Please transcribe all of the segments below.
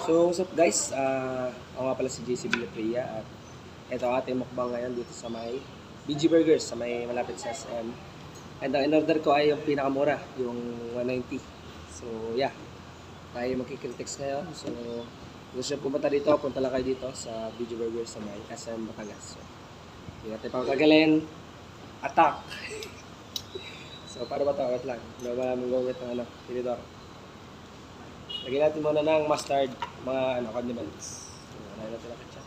So, what's up guys? Ako nga pala si JC Villapria at ito ang ating mukbang ngayon dito sa may BG Burgers sa may malapit sa SM. And ang in-order ko ay yung pinakamura, yung 190. So, yeah. Tayo magkikritics ngayon. So, gusto nyo pumunta dito, punta lang kayo dito sa BG Burgers sa may SM Batangas. So, hindi natin pagkagalin. Attack! So, para ba ito? Wait lang. Wala mong gawin ng tinidor. Lagyan natin muna ng mustard, mga condiments. Lagyan natin ng ketchup.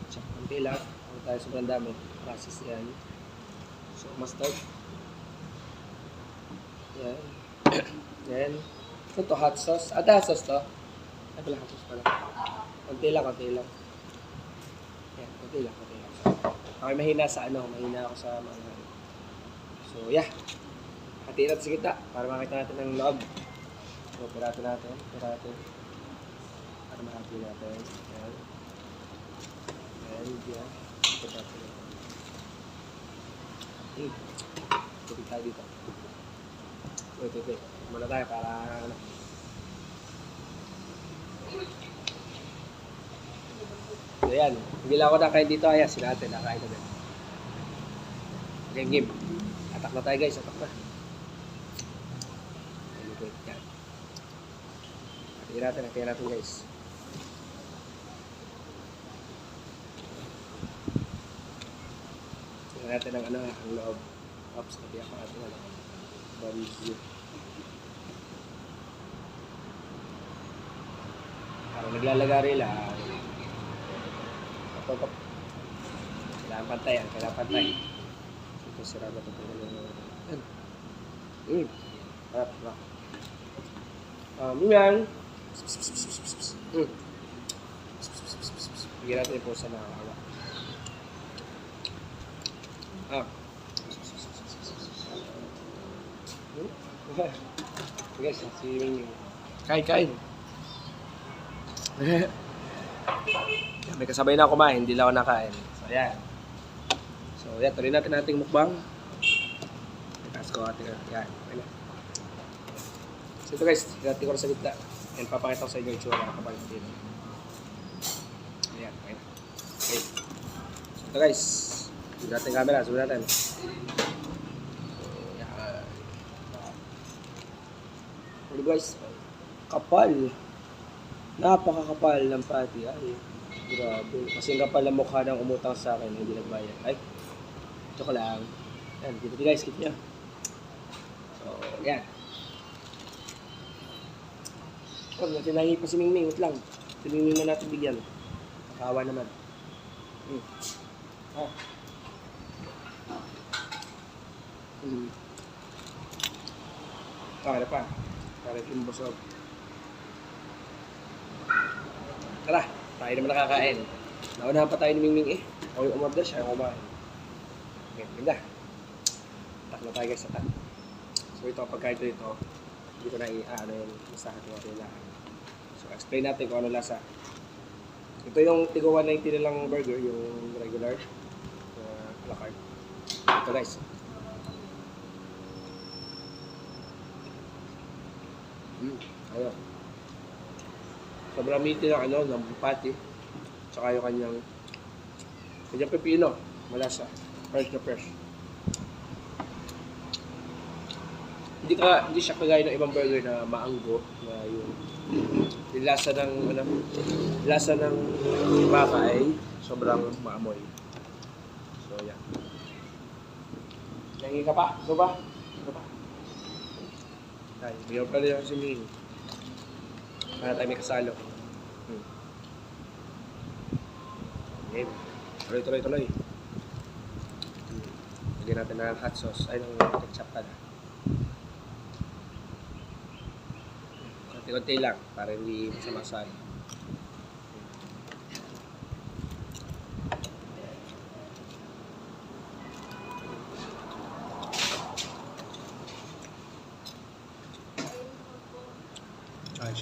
Ketchup, konti lang. Huwag tayo sobrang dami. Process yan. So, mustard. Yan. Yan. Ito to, hot sauce. Hot sauce to. Ay pala, hot sauce pala. Konti lang, konti lang. Yan, konti lang, konti lang. Okay, mahina sa mahina ako sa mga. So, yeah. Hatiin natin sa kita para makita natin ang loob. So, pirato natin. Para mahati natin. Ayan. And, yeah. Pirato natin. Tupig tayo dito. Wait. Muna tayo para, So, yan. Hindi lang ako nakain dito. Ayan, sila natin. Nakain na din. Game. Atak na tayo guys, atak na. Yan. Hatiin natin guys. Tingnan natin ang loob. Ops, nabiyak pa natin Bonjour. Parang naglalagari lang. Kapag kailangan pantay. Ito sira ba ito? Harap. Yan. Bigyan natin po sa nakakawa. Guys, si Ming. Kain. May kasabay na kumain, hindi lang ako nakain. So, yan. Tuloy natin ating mukbang. Itas ko ating, yan. So, ito guys, natin ko na sa gitna. And papakita ko sa inyo yung tsura kapag dito. Ayan, okay. So, ito guys. Sunod natin camera, sunod natin. So, yan. Ano guys? Kapal. Napakakapal ng pati. Ay, grabe. Kasi kapal ang mukha ng umutang sa akin, hindi nagbayad. Ay, ito ko lang. Yan, dito guys, keep nyo. So, yan. Huwag natin nahingi pa si Mingming, wait lang. Si Mingming na natin bigyan. Nakawa naman. Kaya pa. Kaya yung busog. Tara, tayo naman nakakain. Naunahan pa tayo ni Mingming eh. Ako yung umorder, siya yung kumain. Okay, ganda. Tak na tayo guys sa tak. So ito, pagkain dito, hindi ko na yung masahat natin lahat. So explain natin kung ano lasa. Ito yung tigo 190 na lang burger, yung regular. A la carte. Ito guys. Ayun. Sobrang meaty ng patty. Tsaka yung kanyang pepino. Malasa. Fresh na fresh. Hindi siya kagaya ng ibang burger na maanggo na yung lasa ng baka ay sobrang maamoy. So yan. Nangi ka pa? Ito ba? Ay, mayroon pala yung siming. Para tayo may kasalo. Okay. Tuloy. Lagyan natin ng hot sauce. Ay, ng ketchup pala. Konti-konti lang para hindi masama-sama.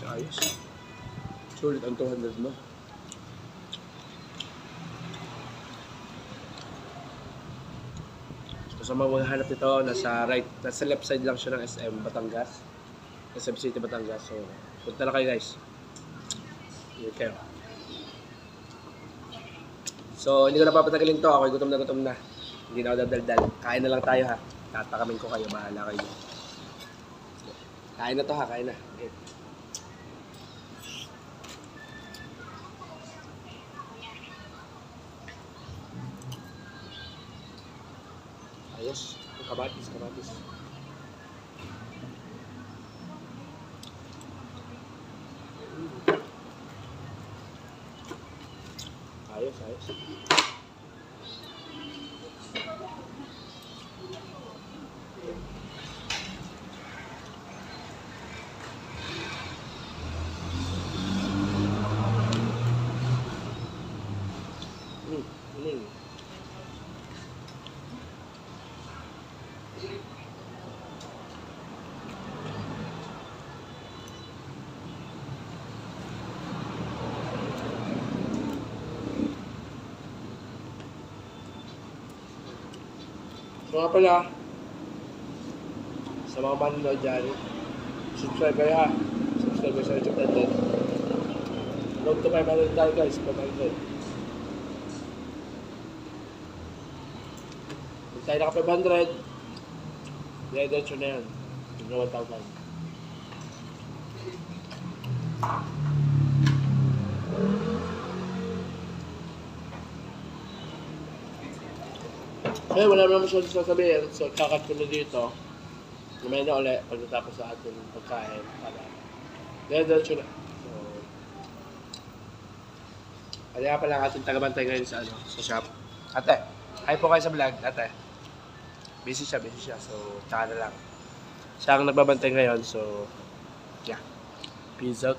Ayos. Sulit ang 200 mo. So, sa mga maghahanap nito, nasa left side lang siya ng SM Batangas. SM City, Batangas. So, punta na kayo guys. Here kayo. So, hindi ko na papatagalin to. Ako'y gutom na. Hindi na ako dadaldal. Kain na lang tayo ha. Tatakamin ko kayo. Bahala kayo. Kain na to ha. Kain na. Okay. Ayos. Kabatis. Ayos. Galing. So nga pala, sa mga manonood dyan, subscribe kayo ha. Subscribe kayo sa YouTube natin. Road to 500 tayo guys, 500. Kung tayo naka 500, diretso na yan. Hanggang 1,000. Kaya wala naman masyadong sasabihin, so kakat ko na dito. Lumay na ulit pagkatapos sa ating pagkain para diretso na. So, kaya pala ang ating tagabantay ngayon sa shop. Ate, hi po kayo sa vlog, ate. Busy siya. So, tsaka na lang. Siya ang nagbabantay ngayon, so yeah. Peace out.